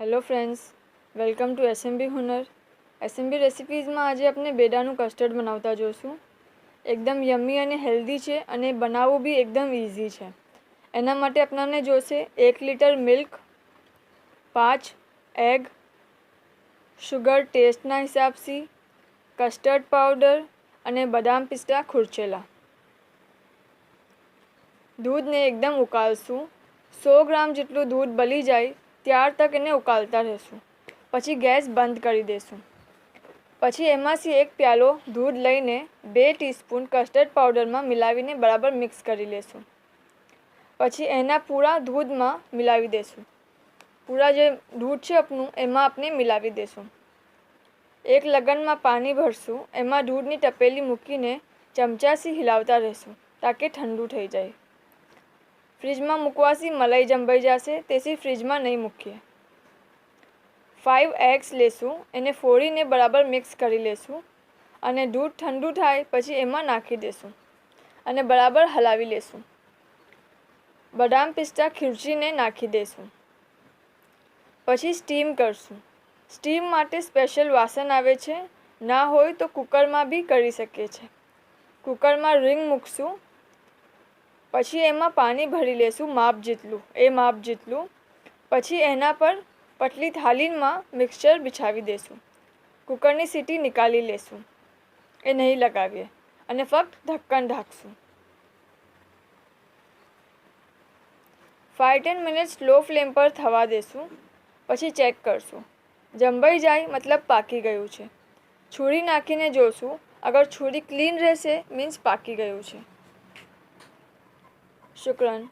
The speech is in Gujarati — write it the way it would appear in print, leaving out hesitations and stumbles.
Hello friends, welcome to SMB Hunar. SMB રેસિપીઝમાં આજે આપણે બેડાનું કસ્ટર્ડ બનાવતા જોઈશું. એકદમ યમ્મી અને હેલ્ધી છે અને બનાવવું બી એકદમ ઇઝી છે. એના માટે આપણને જોઈશે 1 લીટર મિલ્ક, 5 એગ, શુગર ટેસ્ટના હિસાબથી, કસ્ટર્ડ પાવડર અને બદામ પિસ્તા ખુરચેલા. દૂધને એકદમ ઉકાળશું. 100 ગ્રામ જેટલું દૂધ બળી જાય ત્યાર તક એને ઉકાળતા રહેશું. પછી ગેસ બંધ કરી દઈશું. પછી એમાંથી એક પ્યાલો દૂધ લઈને 2 ટીસ્પૂન કસ્ટર્ડ પાવડરમાં મિલાવીને બરાબર મિક્સ કરી લેશું. પછી એના પૂરા દૂધમાં મિલાવી દઈશું. પૂરા જે દૂધ છે આપણું એમાં આપણે મિલાવી દઈશું. એક લગનમાં પાણી ભરશું. એમાં દૂધની તપેલી મૂકીને ચમચાથી હિલાવતા રહેશું તાકે ઠંડુ થઈ જાય. ફ્રીજમાં મૂકવાથી મલાઈ જમાઈ જશે, તેથી ફ્રીજમાં નહીં મૂકીએ. 5 એગ્સ લેશું, એને ફોડીને બરાબર મિક્સ કરી લેશું અને દૂધ ઠંડુ થાય પછી એમાં નાખી દઈશું અને બરાબર હલાવી લેશું. બદામ પિસ્તા ખીરચીને નાખી દઈશું. પછી સ્ટીમ કરશું. સ્ટીમ માટે સ્પેશિયલ વાસણ આવે છે, ના હોય તો કુકરમાં બી કરી શકીએ છીએ. કુકરમાં રીંગ મૂકશું. પછી એમાં પાણી ભરી લેશું માપ જેટલું. પછી એના પર પતલી થાળીમાં મિક્સચર બિછાવી દઈશું. કુકરની સીટી નીકાળી લેશું, એ નહીં લગાવીએ અને ફક્ત ઢક્કન ઢાંકશું. 5-10 મિનિટ સ્લો ફ્લેમ પર થવા દેશું. પછી ચેક કરશું. જમાઈ જાય મતલબ પાકી ગયું છે. છુરી નાખીને જોશું. અગર છુરી ક્લીન રહેશે મીન્સ પાકી ગયું છે. શુક્રન.